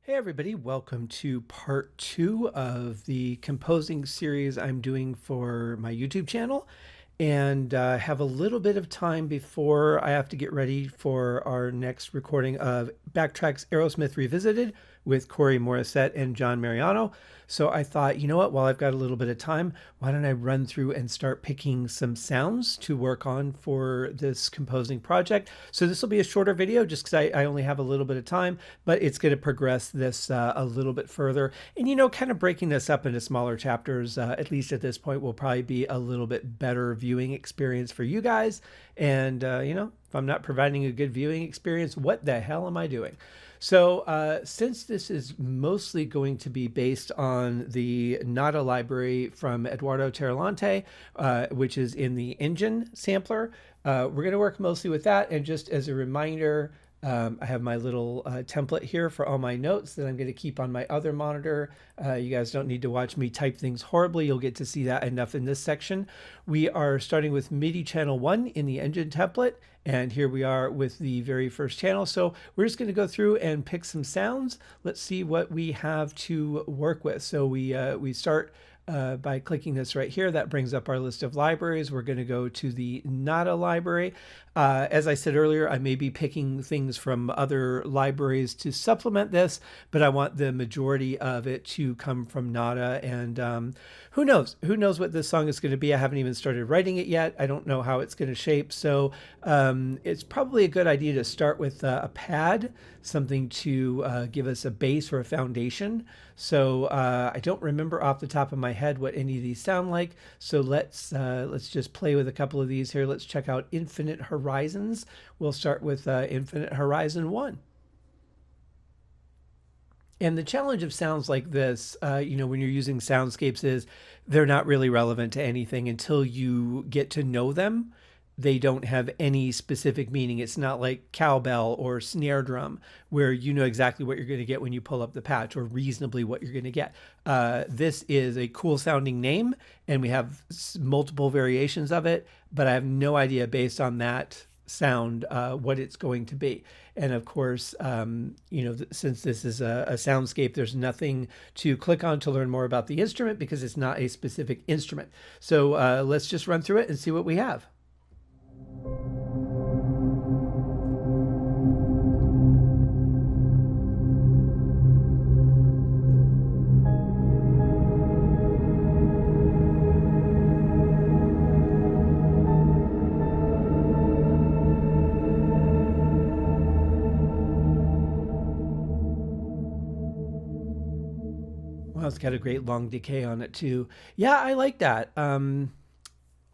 Hey everybody, welcome to part two of the composing series I'm doing for my YouTube channel. And have a little bit of time before I have to get ready for our next recording of Backtracks Aerosmith Revisited with Corey Morissette and John Mariano. So I thought, you know what, while I've got a little bit of time, why don't I run through and start picking some sounds to work on for this composing project. So this will be a shorter video just because I only have a little bit of time, but it's going to progress this a little bit further. And, you know, kind of breaking this up into smaller chapters, at least at this point, will probably be a little bit better viewing experience for you guys. And, you know, if I'm not providing a good viewing experience, what the hell am I doing? So since this is mostly going to be based on the Nada library from Eduardo Terralante, which is in the engine sampler, we're going to work mostly with that. And just as a reminder, I have my little template here for all my notes that I'm going to keep on my other monitor. You guys don't need to watch me type things horribly. You'll get to see that enough in this section. We are starting with MIDI channel 1 in the engine template. And here we are with the very first channel. So we're just going to go through and pick some sounds. Let's see what we have to work with. So we start by clicking this right here. That brings up our list of libraries. We're going to go to the Nada library. As I said earlier, I may be picking things from other libraries to supplement this, but I want the majority of it to come from Nada. And who knows? Who knows what this song is going to be? I haven't even started writing it yet. I don't know how it's going to shape. So it's probably a good idea to start with a pad, something to give us a base or a foundation. So I don't remember off the top of my head what any of these sound like. So let's just play with a couple of these here. Let's check out Infinite Horizons. We'll start with Infinite Horizon 1. And the challenge of sounds like this, you know, when you're using soundscapes is they're not really relevant to anything until you get to know them. They don't have any specific meaning. It's not like cowbell or snare drum where you know exactly what you're going to get when you pull up the patch, or reasonably what you're going to get. This is a cool sounding name, and we have multiple variations of it, but I have no idea based on that sound what it's going to be. And of course, you know, since this is a soundscape, there's nothing to click on to learn more about the instrument because it's not a specific instrument. So let's just run through it and see what we have. Well, it's got a great long decay on it too. Yeah, I like that.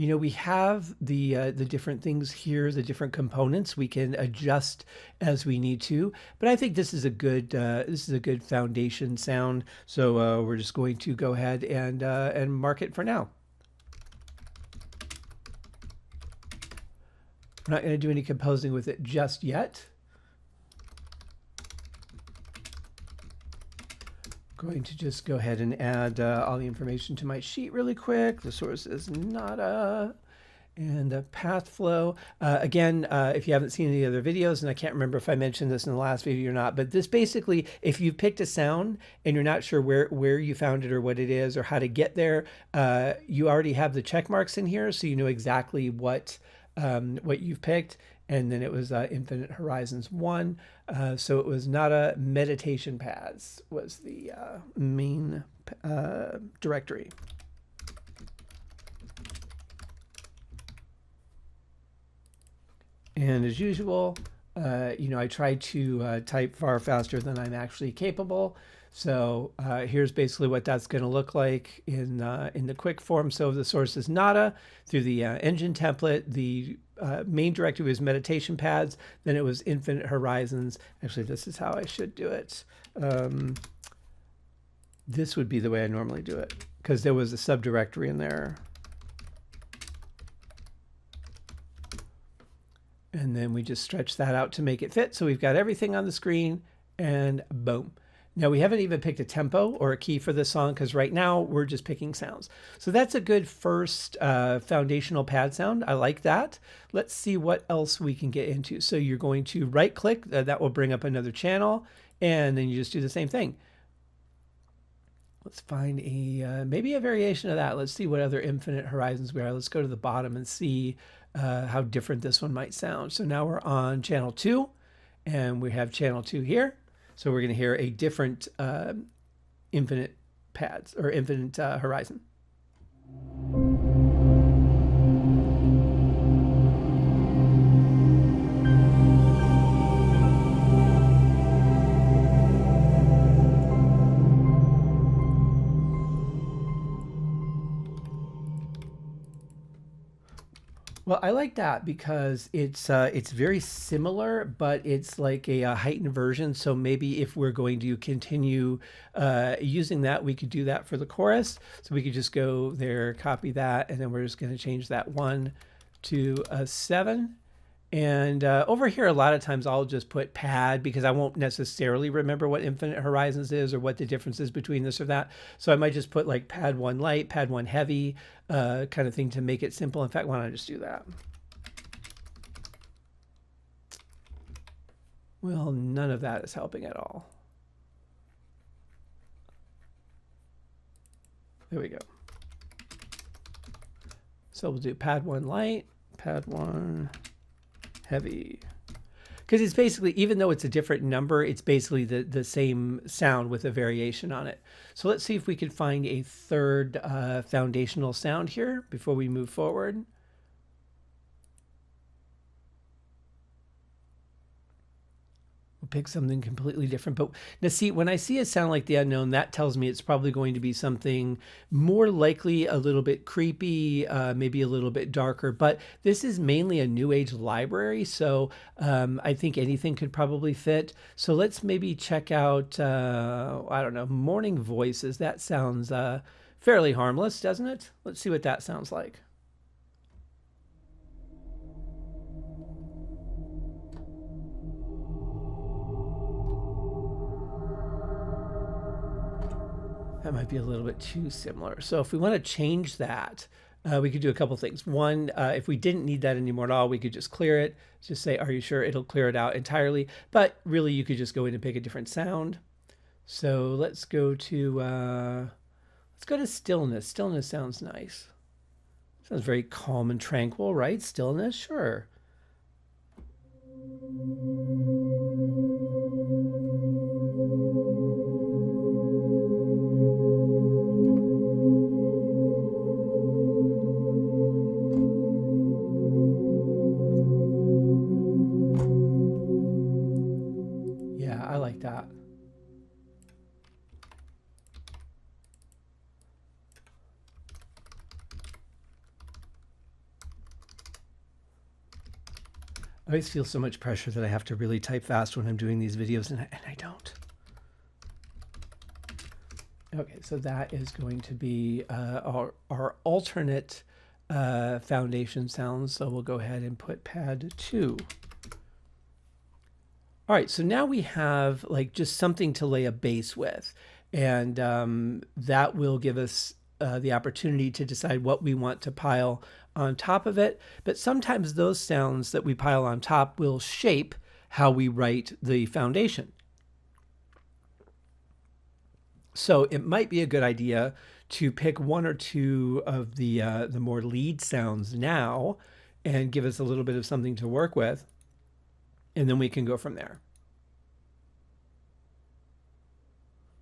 You know, we have the different things here, the different components. We can adjust as we need to, but I think this is a good foundation sound. So we're just going to go ahead and mark it for now. I'm not going to do any composing with it just yet. Going to just go ahead and add all the information to my sheet really quick. The source is Nada, and the path flow. Again, if you haven't seen any other videos, and I can't remember if I mentioned this in the last video or not, but this basically, if you've picked a sound and you're not sure where you found it or what it is or how to get there, you already have the check marks in here, so you know exactly what you've picked. And then it was Infinite Horizons 1. So it was Nada Meditation Paths was the main directory. And as usual, you know, I try to type far faster than I'm actually capable. So here's basically what that's going to look like in the quick form. So the source is Nada through the engine template. The main directory was meditation pads. Then it was Infinite Horizons. Actually, this is how I should do it. This would be the way I normally do it because there was a subdirectory in there. And then we just stretch that out to make it fit. So we've got everything on the screen and boom. Now we haven't even picked a tempo or a key for this song because right now we're just picking sounds. So that's a good first foundational pad sound. I like that. Let's see what else we can get into. So you're going to right click, that will bring up another channel, And then you just do the same thing. Let's find a maybe a variation of that. Let's see what other infinite horizons we are. Let's go to the bottom and see how different this one might sound. So now we're on channel 2, and we have channel 2 here. So we're going to hear a different infinite pads or infinite horizon. Well, I like that because it's very similar, but it's like a heightened version. So maybe if we're going to continue using that, we could do that for the chorus. So we could just go there, copy that, and then we're just going to change that 1 to a 7. And over here, a lot of times I'll just put pad because I won't necessarily remember what infinite horizons is or what the difference is between this or that. So I might just put like pad 1 light, pad 1 heavy kind of thing to make it simple. In fact, why don't I just do that? Well, none of that is helping at all. There we go. So we'll do pad 1 light, pad 1 heavy, because it's basically, even though it's a different number, it's basically the same sound with a variation on it. So let's see if we can find a third foundational sound here before we move forward. We'll pick something completely different. But now see, when I see a sound like the unknown, that tells me it's probably going to be something more likely a little bit creepy, maybe a little bit darker. But this is mainly a New Age library, so I think anything could probably fit. So let's maybe check out, I don't know, Morning Voices. That sounds fairly harmless, doesn't it? Let's see what that sounds like. That might be a little bit too similar. So if we want to change that, we could do a couple things. One, if we didn't need that anymore at all, we could just clear it. Just say, are you sure? It'll clear it out entirely. But really, you could just go in and pick a different sound. So let's go to stillness. Stillness sounds nice. Sounds very calm and tranquil, right? Stillness, sure. Yeah, I like that. I always feel so much pressure that I have to really type fast when I'm doing these videos, and I don't. Okay, so that is going to be our alternate foundation sounds. So we'll go ahead and put pad 2. All right, so now we have like just something to lay a base with, and that will give us the opportunity to decide what we want to pile on top of it. But sometimes those sounds that we pile on top will shape how we write the foundation. So it might be a good idea to pick 1 or 2 of the more lead sounds now and give us a little bit of something to work with, and then we can go from there.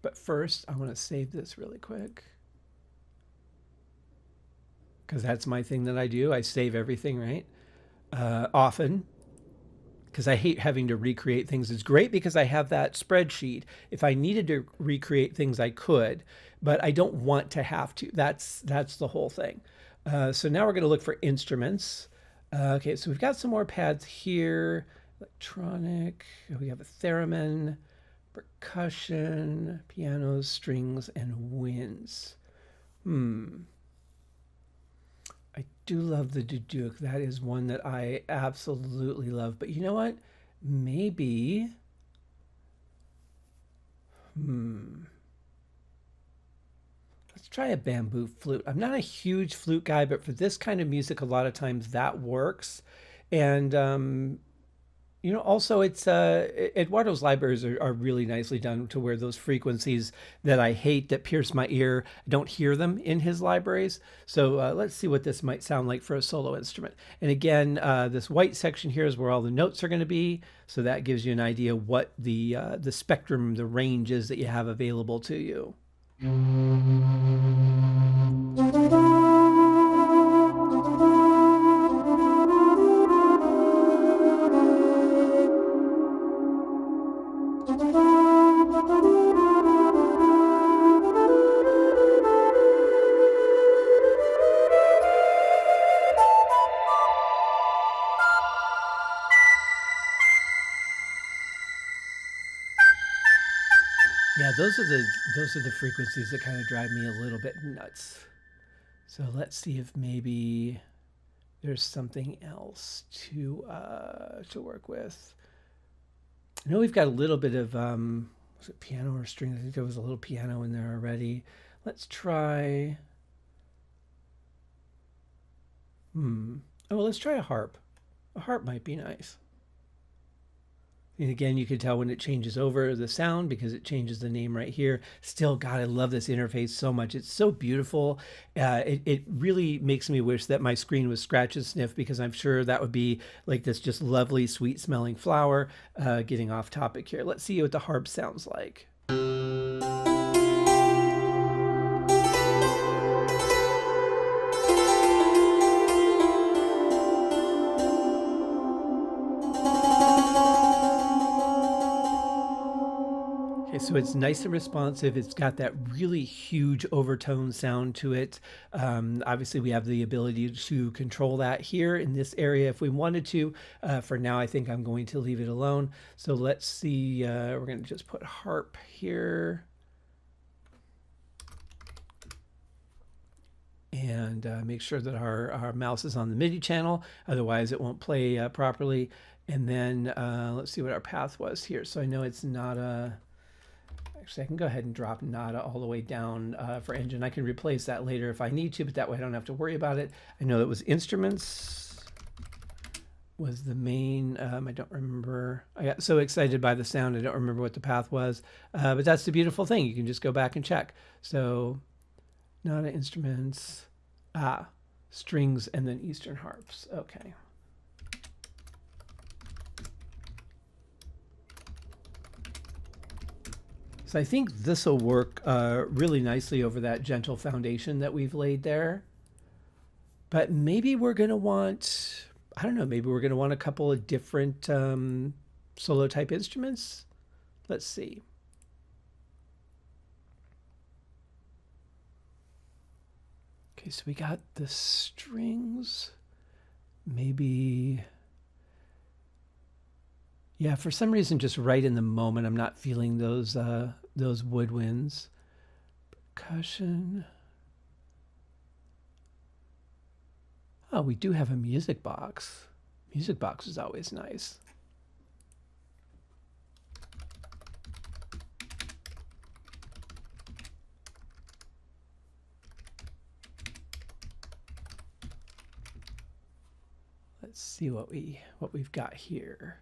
But first, I want to save this really quick, because that's my thing that I do. I save everything, right? Often, because I hate having to recreate things. It's great because I have that spreadsheet. If I needed to recreate things, I could, but I don't want to have to. That's the whole thing. So now we're going to look for instruments. Okay, so we've got some more pads here. Electronic. We have a theremin, percussion, pianos, strings, and winds. I do love the duduk. That is one that I absolutely love. But you know what? Maybe. Let's try a bamboo flute. I'm not a huge flute guy, but for this kind of music, a lot of times that works. And You know, also it's Eduardo's libraries are really nicely done to where those frequencies that I hate that pierce my ear, I don't hear them in his libraries. So let's see what this might sound like for a solo instrument. And again, this white section here is where all the notes are going to be. So that gives you an idea what the spectrum, the range is that you have available to you. Yeah, those are the frequencies that kind of drive me a little bit nuts. So let's see if maybe there's something else to work with. I know we've got a little bit of was it piano or string? I think there was a little piano in there already. Let's try. Oh, let's try a harp. A harp might be nice. And again, you can tell when it changes over the sound because it changes the name right here. Still, God, I love this interface so much. It's so beautiful. It really makes me wish that my screen was scratch and sniff because I'm sure that would be like this just lovely, sweet smelling flower. Getting off topic here. Let's see what the harp sounds like. Okay, so it's nice and responsive. It's got that really huge overtone sound to it. Obviously, we have the ability to control that here in this area if we wanted to. For now, I think I'm going to leave it alone. So let's see. We're going to just put harp here. And make sure that our mouse is on the MIDI channel. Otherwise, it won't play properly. And then let's see what our path was here. So I know it's not a... Actually, I can go ahead and drop nada all the way down for engine. I can replace that later if I need to, but that way I don't have to worry about it. I know that was instruments was the main. I don't remember. I got so excited by the sound, I don't remember what the path was. But that's the beautiful thing. You can just go back and check. So nada, instruments, strings, and then Eastern harps. Okay. So I think this will work really nicely over that gentle foundation that we've laid there. But maybe we're going to want, I don't know, maybe we're going to want a couple of different solo type instruments. Let's see. Okay, so we got the strings. Maybe... Yeah, for some reason, just right in the moment, I'm not feeling those woodwinds. Percussion. Oh, we do have a music box. Music box is always nice. Let's see what we've got here.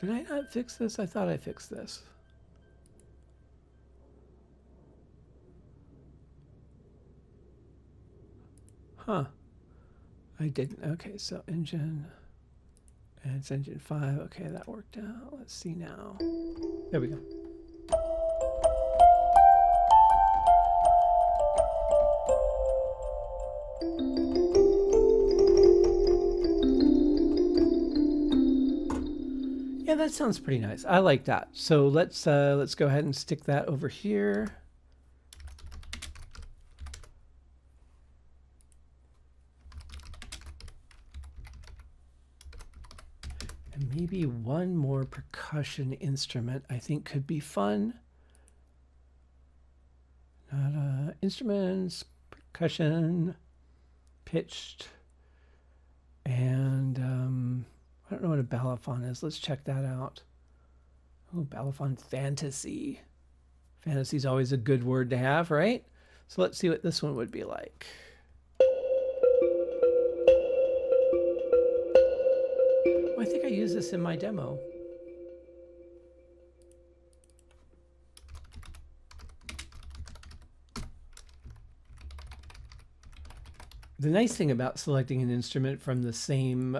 Did I not fix this? I thought I fixed this. Huh. I didn't. Okay, so engine. And it's engine 5. Okay, that worked out. Let's see now. There we go. Yeah, that sounds pretty nice. I like that. So let's go ahead and stick that over here. And maybe one more percussion instrument I think could be fun. Instruments, percussion, pitched, and I don't know what a balafon is. Let's check that out. Oh, balafon fantasy. Fantasy is always a good word to have, right? So let's see what this one would be like. Oh, I think I used this in my demo. The nice thing about selecting an instrument from the same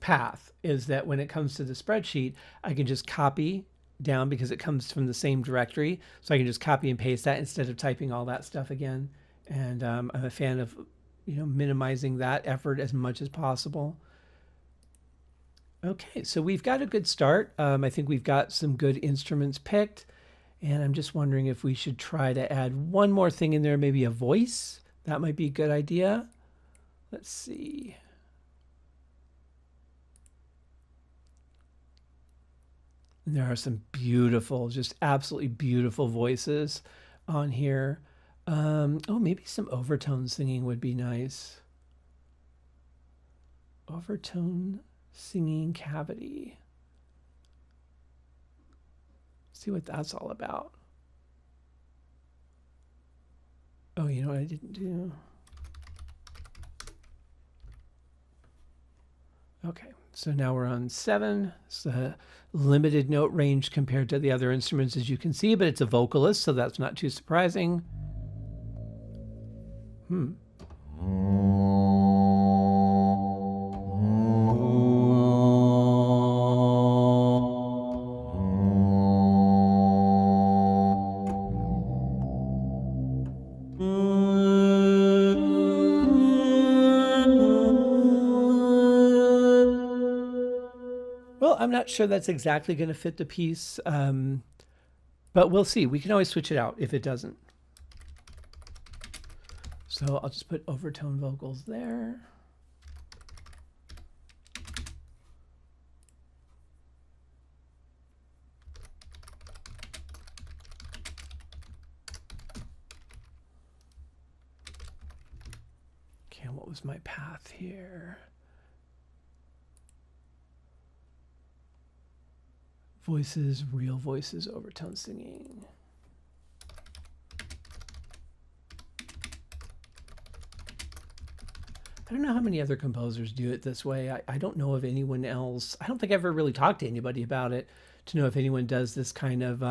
path is that when it comes to the spreadsheet, I can just copy down because it comes from the same directory. So I can just copy and paste that instead of typing all that stuff again. And I'm a fan of, minimizing that effort as much as possible. Okay, so we've got a good start. I think we've got some good instruments picked. And I'm just wondering if we should try to add one more thing in there, maybe a voice. That might be a good idea. Let's see. And there are some beautiful, just absolutely beautiful voices on here. Oh, maybe some overtone singing would be nice. Overtone singing cavity. See what that's all about. Oh, you know what I didn't do? Okay, so now we're on 7. It's a limited note range compared to the other instruments, as you can see, but it's a vocalist, so that's not too surprising. Well, I'm not sure that's exactly going to fit the piece, but we'll see. We can always switch it out if it doesn't. So I'll just put overtone vocals there. Okay, what was my path here? Voices, real voices, overtone singing. I don't know how many other composers do it this way. I don't know of anyone else. I don't think I've ever really talked to anybody about it to know if anyone does this kind of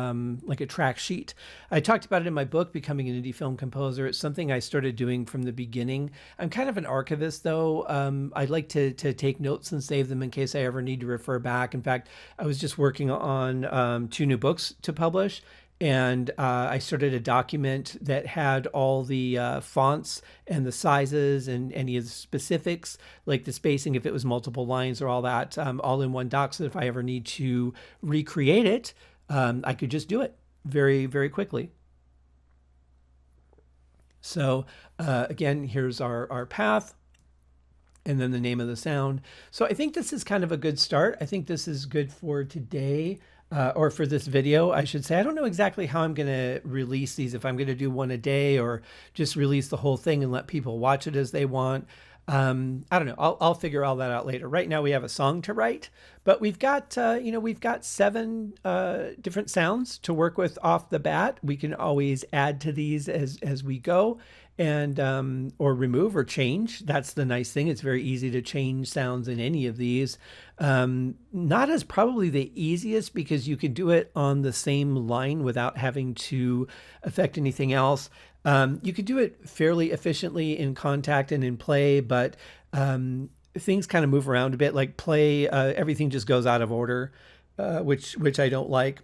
like a track sheet. I talked about it in my book, Becoming an Indie Film Composer. It's something I started doing from the beginning. I'm kind of an archivist, though. I like to take notes and save them in case I ever need to refer back. In fact, I was just working on 2 new books to publish. And I started a document that had all the fonts and the sizes and any of the specifics, like the spacing, if it was multiple lines or all that, all in one doc. So that if I ever need to recreate it, I could just do it very, very quickly. So again, here's our path. And then the name of the sound. So I think this is kind of a good start. I think this is good for today. Or for this video, I should say. I don't know exactly how I'm going to release these, if I'm going to do one a day or just release the whole thing and let people watch it as they want. I don't know. I'll figure all that out later. Right now we have a song to write, but we've got, we've got 7 different sounds to work with off the bat. We can always add to these as we go and or remove or change. That's the nice thing. It's very easy to change sounds in any of these. Not as probably the easiest because you can do it on the same line without having to affect anything else. You could do it fairly efficiently in Contact and in Play, but things kind of move around a bit. Like Play, everything just goes out of order, which I don't like.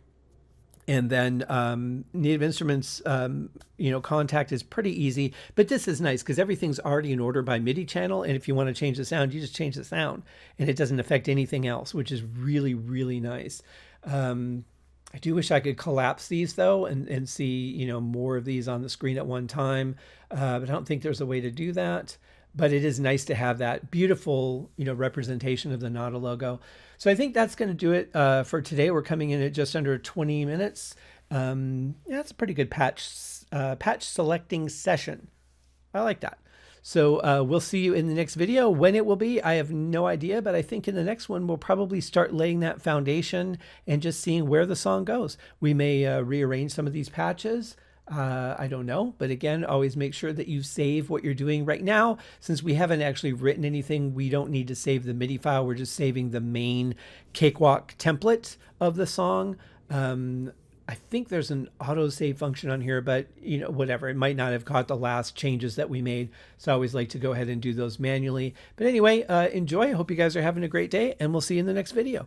And then Native Instruments, Contact is pretty easy, but this is nice because everything's already in order by MIDI channel. And if you want to change the sound, you just change the sound and it doesn't affect anything else, which is really, really nice. I do wish I could collapse these though and see, more of these on the screen at one time. But I don't think there's a way to do that. But it is nice to have that beautiful, representation of the Nada logo. So I think that's going to do it for today. We're coming in at just under 20 minutes. That's a pretty good patch selecting session. I like that. So we'll see you in the next video. When it will be, I have no idea, but I think in the next one, we'll probably start laying that foundation and just seeing where the song goes. We may rearrange some of these patches. I don't know. But again, always make sure that you save what you're doing right now. Since we haven't actually written anything, we don't need to save the MIDI file. We're just saving the main cakewalk template of the song. I think there's an autosave function on here, but whatever. It might not have caught the last changes that we made. So I always like to go ahead and do those manually. But anyway, enjoy. I hope you guys are having a great day, and we'll see you in the next video.